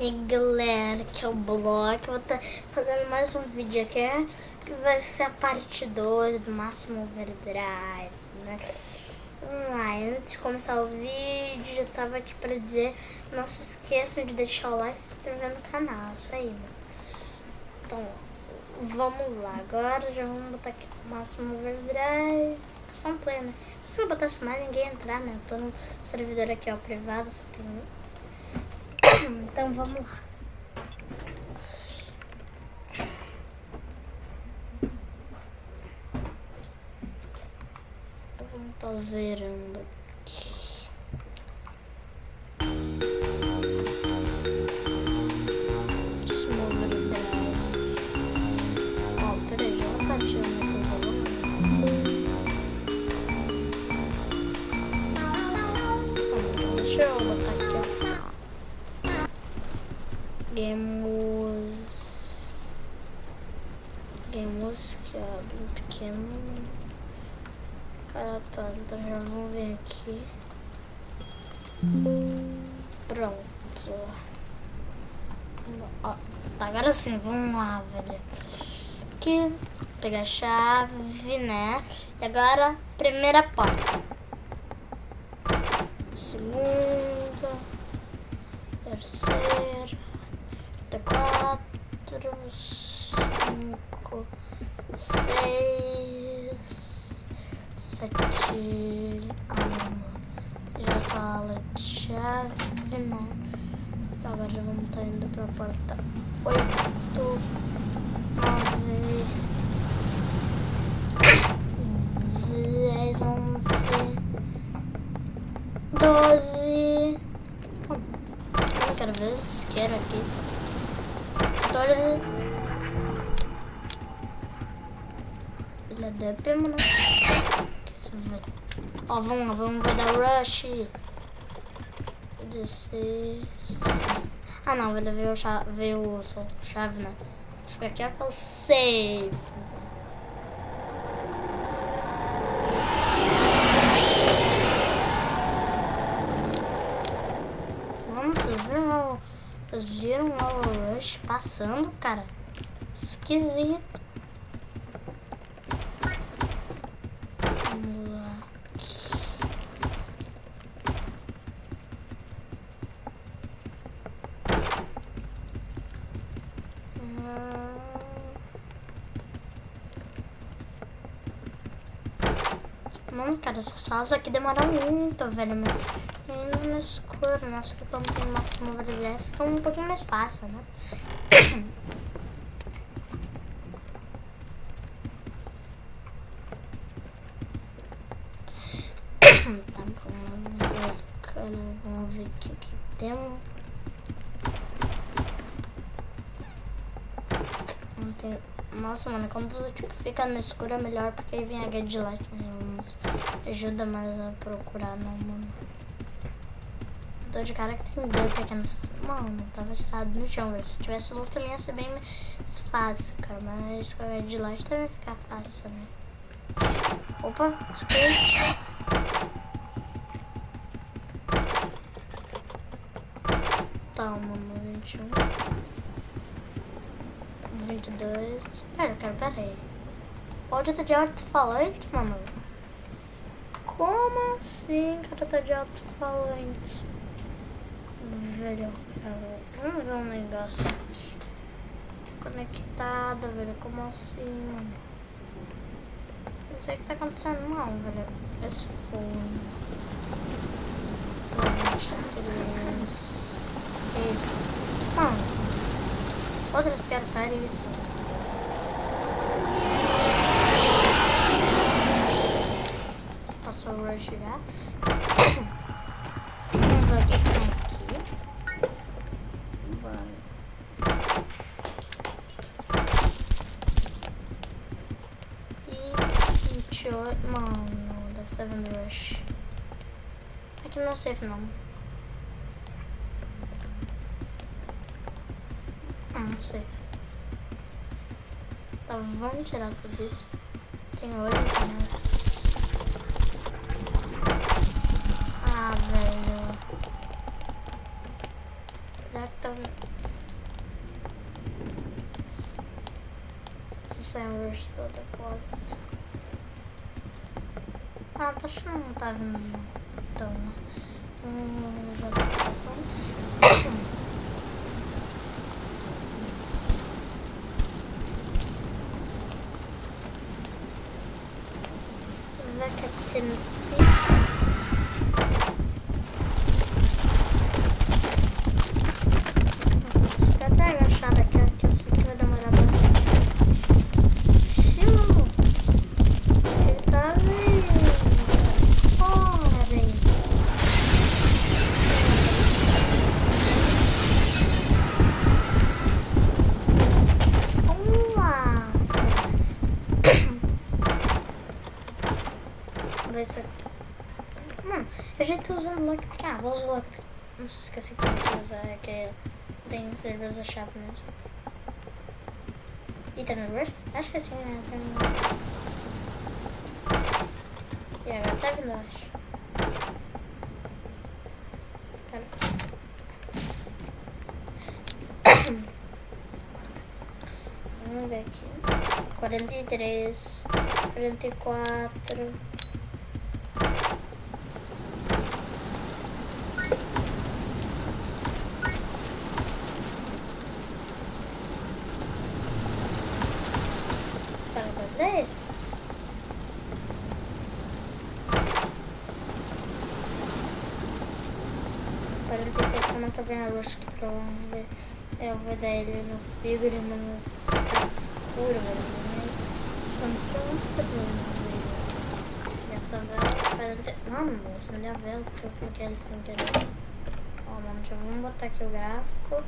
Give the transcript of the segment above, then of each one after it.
E galera, que é o blog, eu vou estar fazendo mais um vídeo aqui, que vai ser a parte 2 do Máximo Overdrive, né? Vamos lá, antes de começar o vídeo, já tava aqui pra dizer, não se esqueçam de deixar o like e se inscrever no canal, isso aí, né? Então, vamos lá, agora já vamos botar aqui Máximo Overdrive, só um player, né? Se eu botasse mais, ninguém ia entrar, né? Eu tô no servidor aqui, ó, privado, só tem um. Então vamos lá. Vamos estar zerando aqui. Deixa eu mover o drive. Ó, peraí, já tá tirando aqui o volume. Deixa eu botar aqui, ó. Games que é bem pequeno. Cara, tá, então já vamos ver aqui. Pronto. Ó, agora sim, vamos lá, velho. Aqui, pegar a chave, né? E agora, primeira porta. Segunda. Terceira. 4, 5, 6, 7, já sala de chave, né? Então agora vamos estar indo pra porta 8, 9, 10, 11, 12. Eu quero ver esse isqueiro aqui. 14. Ele é DP, mano. Ó, vamos lá, vamos ver da Rush. 16. Ah, não, ele veio chave, né? Fica aqui, ó, que é o safe. Vamos, vocês viram o Rush passando, cara? Esquisito. Vamos lá. Mano, cara, essas salas aqui demoram muito, velho. Ainda no escuro, nossa, que como tem Máximo Overdrive, fica um pouquinho mais fácil, né? Tá, vamos ver, cara, vamos ver o que temos. Nossa, mano, quando tipo, fica no escuro é melhor, porque aí vem a Gadlight, né? Nos ajuda mais a procurar, não, mano. Eu tô de cara que tem dois pequenos. Mano, tava tirado no chão, velho. Se tivesse luz também ia ser bem mais fácil, cara. Mas com a Gadlight também fica fácil, né? Opa, desculpa. Tá, mano, 21. 22. Pera aí. Pode estar de alto-falante, mano? Como assim, cara, tá de alto-falante? Velho, cara, vamos ver um negócio aqui. Conectada, velho, como assim, mano? Não sei o que tá acontecendo, não, velho. Esse fone. 23. Isso. Mano. Outras querem sair isso. Passou o rush já. Vamos ver o que tem aqui. Vai. E 28. Mano, deve estar vendo rush. Aqui não é safe não. Não sei. Tá, vamos tirar tudo isso. Tem olho, mas... Ah, velho. será que tá... Se sai um rush toda porta. Ah, tá achando que não tá vindo tão, né? Já tá passando. Vai que é de ser muito assim. Vou até agachar daqui, que eu sei que vai demorar bastante. Xiii, mano. Ele tá vindo. Olha aí. Vamos lá. Vamos ver se... Mano, eu já tô usando lockpick. Ah, vou usar lockpick. Não se esqueci que eu vou usar, é que tem servers da chave mesmo. E tá vendo rush? Acho que assim, né? Tá vendo. E agora tá vindo rush. Vamos ver aqui. 43, 44. Eu não tô vendo a luz que provavelmente eu vou dar ele no figure, no escuro, velho. Vamos pra onde você vai? Essa vela, mano, eu acendei a vela porque eu coloquei ele sem querer. Ó, mano, já vamos botar aqui o gráfico.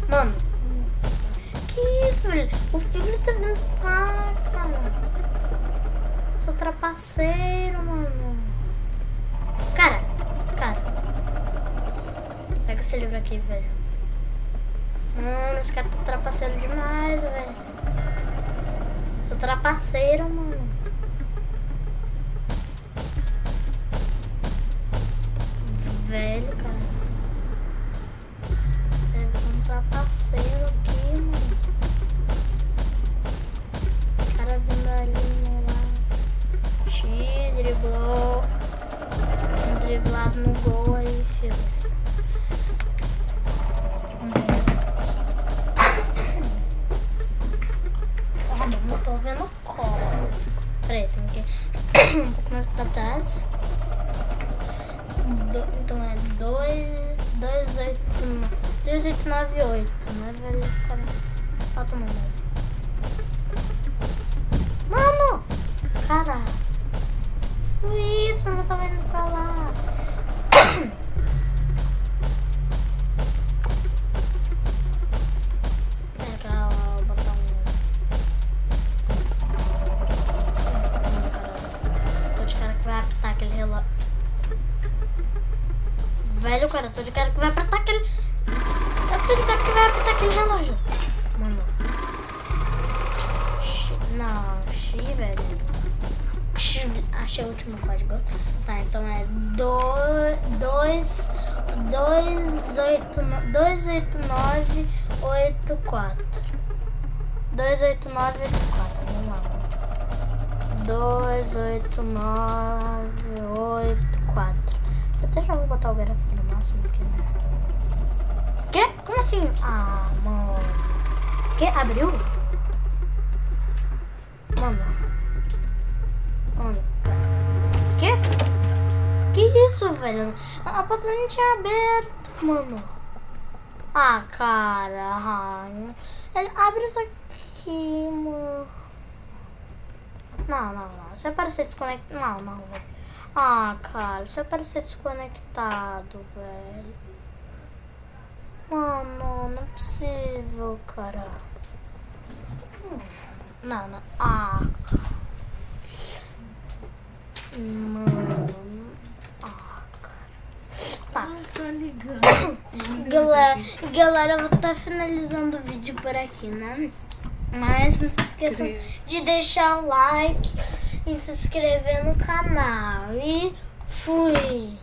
Mano, que isso, velho? O filho tá vindo cá, cara. Sou trapaceiro, mano. Cara. Pega esse livro aqui, velho. Mano, esse cara tá trapaceiro demais, velho. Sou trapaceiro, mano. Velho, cara. Trapaceiro aqui, mano. O cara vindo ali no lado. Driblou. Driblado no gol aí, filho. Não tô vendo como. Peraí, tem que um pouco mais pra trás. Então é 2898, né, velho? Cara, falta um número. Mano! Cara! Isso, eu tava indo pra lá. Pera pra botar tô de cara que vai apertar aquele relógio. Velho, cara, tô de cara que vai apertar aquele... Eu tô de cara que vai apertar aquele relógio. Mano. Não, velho. Achei o último código. Tá, então é 28984. 28984. Vamos lá, mano. 28984. Eu até já vou botar o gráfico no máximo aqui, né? Quê? Como assim? Ah, mano. Que? Abriu? Mano, cara. Quê? Que isso, velho? A porta não tinha aberto, mano. Ah, cara. Ele abre isso aqui, mano. Não. Você parece desconectado. Não, velho. Ah, cara, você parece desconectado, velho. Mano, não é possível, cara. Não. Ah, mano. Ah, cara. Tá ligando. Galera, eu vou estar finalizando o vídeo por aqui, né? Mas não se esqueçam de deixar o like e se inscrever no canal. E fui!